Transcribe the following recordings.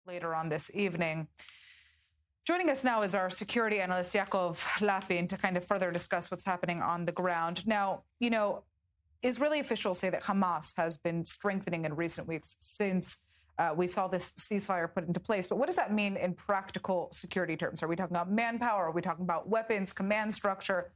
later on this evening. Joining us now is our security analyst, Yaakov Lapin, to kind of further discuss what's happening on the ground. Now, Israeli officials say that Hamas has been strengthening in recent weeks since we saw this ceasefire put into place. But what does that mean in practical security terms? Are we talking about manpower? Are we talking about weapons, command structure,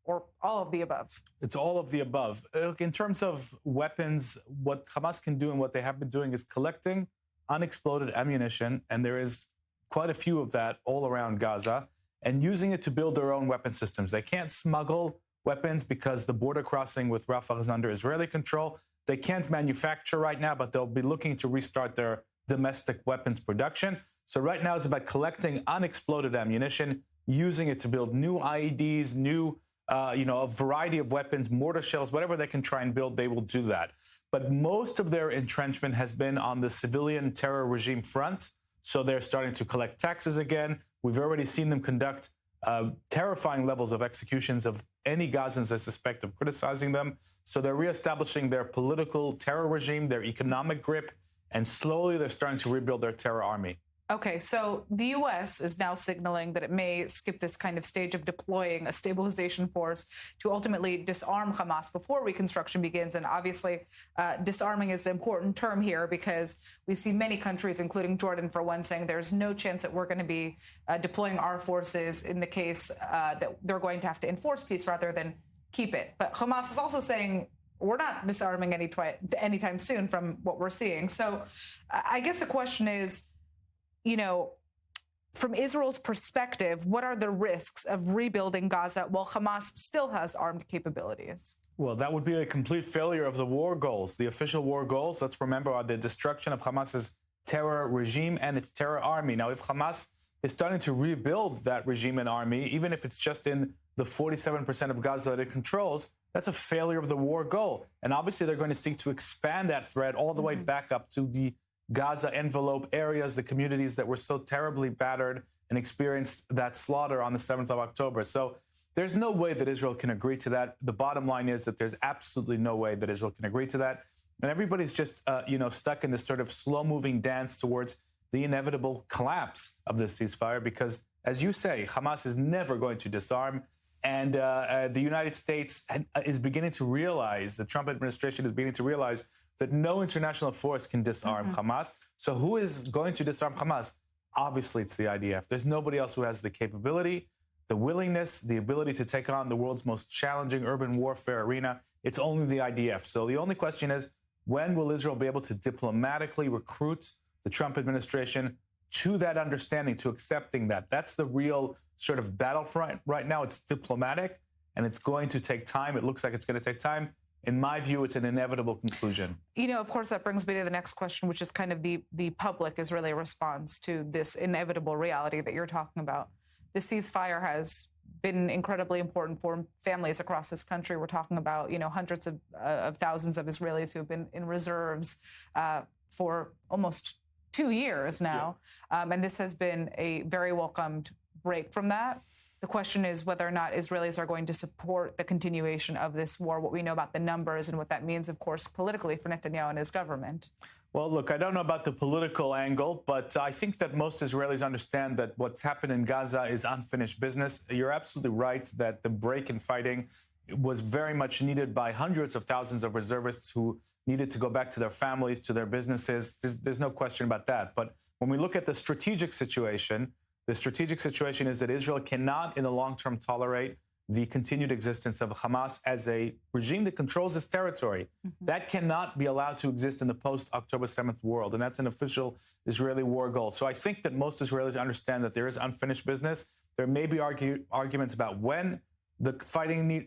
or all of the above? It's all of the above. Look, in terms of weapons, what Hamas can do and what they have been doing is collecting unexploded ammunition, and there is quite a few of that all around Gaza, and using it to build their own weapon systems. They can't smuggle weapons because the border crossing with Rafah is under Israeli control. They can't manufacture right now, but they'll be looking to restart their domestic weapons production. So right now it's about collecting unexploded ammunition, using it to build new IEDs, a variety of weapons, mortar shells, whatever they can try and build, they will do that. But most of their entrenchment has been on the civilian terror regime front. So they're starting to collect taxes again. We've already seen them conduct terrifying levels of executions of any Gazans they suspect of criticizing them. So they're reestablishing their political terror regime, their economic grip, and slowly they're starting to rebuild their terror army. Okay, so the U.S. is now signaling that it may skip this kind of stage of deploying a stabilization force to ultimately disarm Hamas before reconstruction begins. And obviously, disarming is an important term here because we see many countries, including Jordan, for one, saying there's no chance that we're going to be deploying our forces in the case that they're going to have to enforce peace rather than keep it. But Hamas is also saying we're not disarming anytime soon from what we're seeing. So I guess the question is, from Israel's perspective, what are the risks of rebuilding Gaza while Hamas still has armed capabilities? Well, that would be a complete failure of the war goals. The official war goals, let's remember, are the destruction of Hamas's terror regime and its terror army. Now, if Hamas is starting to rebuild that regime and army, even if it's just in the 47% of Gaza that it controls, that's a failure of the war goal. And obviously, they're going to seek to expand that threat all the way back up to the Gaza envelope areas, the communities that were so terribly battered and experienced that slaughter on the 7th of October. So there's no way that Israel can agree to that. The bottom line is that there's absolutely no way that Israel can agree to that. And everybody's just, stuck in this sort of slow-moving dance towards the inevitable collapse of this ceasefire because, as you say, Hamas is never going to disarm. And the United States is beginning to realize, the Trump administration is beginning to realize that no international force can disarm Hamas. So who is going to disarm Hamas? Obviously, it's the IDF. There's nobody else who has the capability, the willingness, the ability to take on the world's most challenging urban warfare arena. It's only the IDF. So the only question is, when will Israel be able to diplomatically recruit the Trump administration to that understanding, to accepting that? That's the real sort of battlefront right now. It's diplomatic, and it's going to take time. It looks like it's going to take time. In my view, it's an inevitable conclusion. Of course, that brings me to the next question, which is kind of the public Israeli response to this inevitable reality that you're talking about. The ceasefire has been incredibly important for families across this country. We're talking about, hundreds of thousands of Israelis who have been in reserves for almost 2 years now. Yeah. And this has been a very welcomed break from that. The question is whether or not Israelis are going to support the continuation of this war, what we know about the numbers and what that means, of course, politically for Netanyahu and his government. Well, look, I don't know about the political angle, but I think that most Israelis understand that what's happened in Gaza is unfinished business. You're absolutely right that the break in fighting was very much needed by hundreds of thousands of reservists who needed to go back to their families, to their businesses. There's no question about that. But when we look at the strategic situation is that Israel cannot, in the long term, tolerate the continued existence of Hamas as a regime that controls its territory. That cannot be allowed to exist in the post-October 7th world, and that's an official Israeli war goal. So I think that most Israelis understand that there is unfinished business. There may be arguments about when the fighting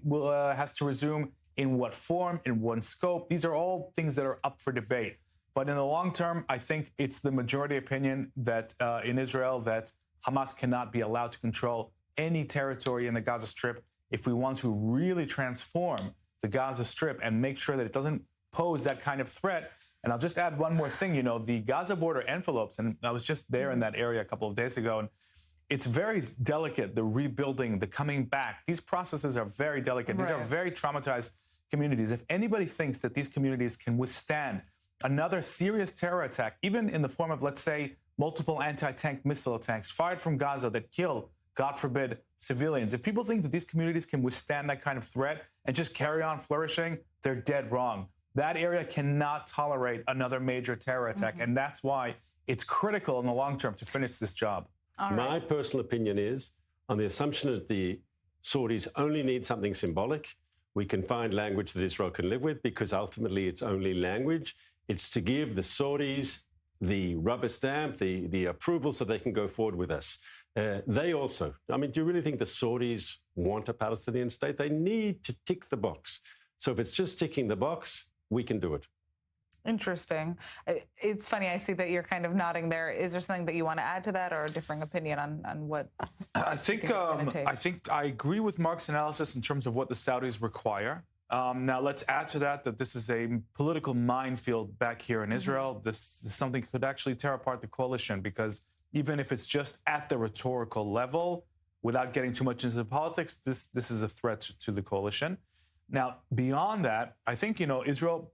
has to resume, in what form, in what scope. These are all things that are up for debate. But in the long term, I think it's the majority opinion that in Israel that Hamas cannot be allowed to control any territory in the Gaza Strip if we want to really transform the Gaza Strip and make sure that it doesn't pose that kind of threat. And I'll just add one more thing. The Gaza border envelopes, and I was just there in that area a couple of days ago, and it's very delicate, the rebuilding, the coming back. These processes are very delicate. These are very traumatized communities. If anybody thinks that these communities can withstand another serious terror attack, even in the form of, let's say, multiple anti-tank missile attacks fired from Gaza that kill, God forbid, civilians. If people think that these communities can withstand that kind of threat and just carry on flourishing, they're dead wrong. That area cannot tolerate another major terror attack, and that's why it's critical in the long term to finish this job. My personal opinion is, on the assumption that the Saudis only need something symbolic, we can find language that Israel can live with, because ultimately it's only language. It's to give the Saudis the rubber stamp, the approval, so they can go forward with us. They also, I mean, do you really think the Saudis want a Palestinian state? They need to tick the box. So if it's just ticking the box, we can do it. Interesting. It's funny, I see that you're kind of nodding there. Is there something that you want to add to that, or a differing opinion on what I think I agree with Mark's analysis in terms of what the Saudis require. Now, let's add to that this is a political minefield back here in Israel. This is something that could actually tear apart the coalition, because even if it's just at the rhetorical level, without getting too much into the politics, this is a threat to the coalition. Now, beyond that, I think, Israel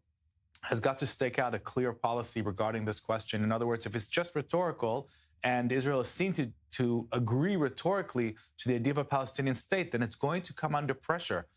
has got to stake out a clear policy regarding this question. In other words, if it's just rhetorical and Israel is seen to agree rhetorically to the idea of a Palestinian state, then it's going to come under pressure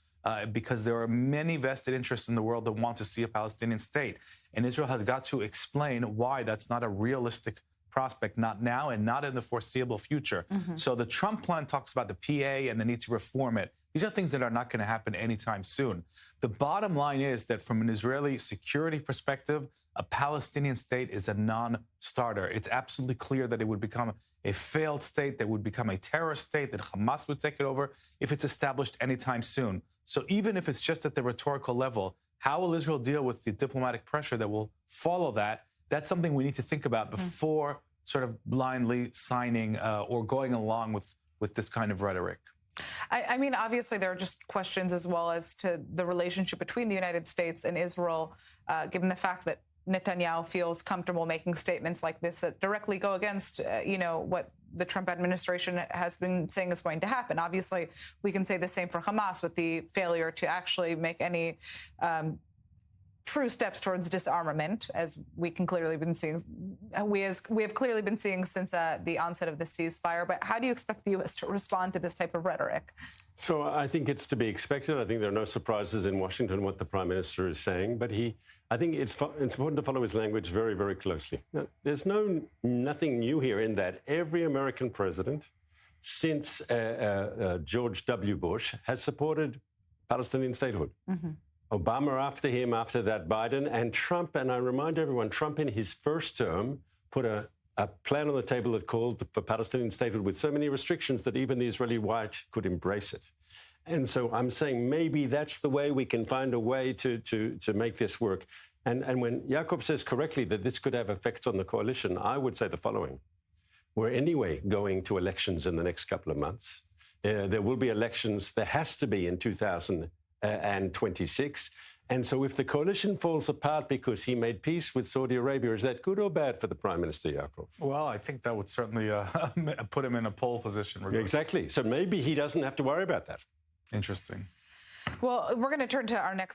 because there are many vested interests in the world that want to see a Palestinian state. And Israel has got to explain why that's not a realistic prospect, not now and not in the foreseeable future. So the Trump plan talks about the PA and the need to reform it. These are things that are not going to happen anytime soon. The bottom line is that from an Israeli security perspective, a Palestinian state is a non-starter. It's absolutely clear that it would become a failed state, that would become a terrorist state, that Hamas would take it over if it's established anytime soon. So even if it's just at the rhetorical level, how will Israel deal with the diplomatic pressure that will follow that? That's something we need to think about before sort of blindly signing or going along with this kind of rhetoric. I mean, obviously, there are just questions as well as to the relationship between the United States and Israel, given the fact that Netanyahu feels comfortable making statements like this that directly go against, what the Trump administration has been saying is going to happen. Obviously, we can say the same for Hamas with the failure to actually make any true steps towards disarmament, as we can clearly been seeing. We have clearly been seeing since the onset of the ceasefire. But how do you expect the U.S. to respond to this type of rhetoric? So I think it's to be expected. I think there are no surprises in Washington what the Prime Minister is saying. But I think it's important to follow his language very, very closely. Now, there's nothing new here in that every American president since George W. Bush has supported Palestinian statehood. Obama after him, after that Biden, and Trump. And I remind everyone, Trump in his first term put a plan on the table that called for Palestinian statehood with so many restrictions that even the Israeli right could embrace it. And so I'm saying maybe that's the way we can find a way to make this work. And when Yaakov says correctly that this could have effects on the coalition, I would say the following. We're anyway going to elections in the next couple of months. There will be elections. There has to be in 2026. And so if the coalition falls apart because he made peace with Saudi Arabia, is that good or bad for the Prime Minister, Yaakov? Well, I think that would certainly put him in a pole position. Exactly. So maybe he doesn't have to worry about that. Interesting. Well, we're going to turn to our next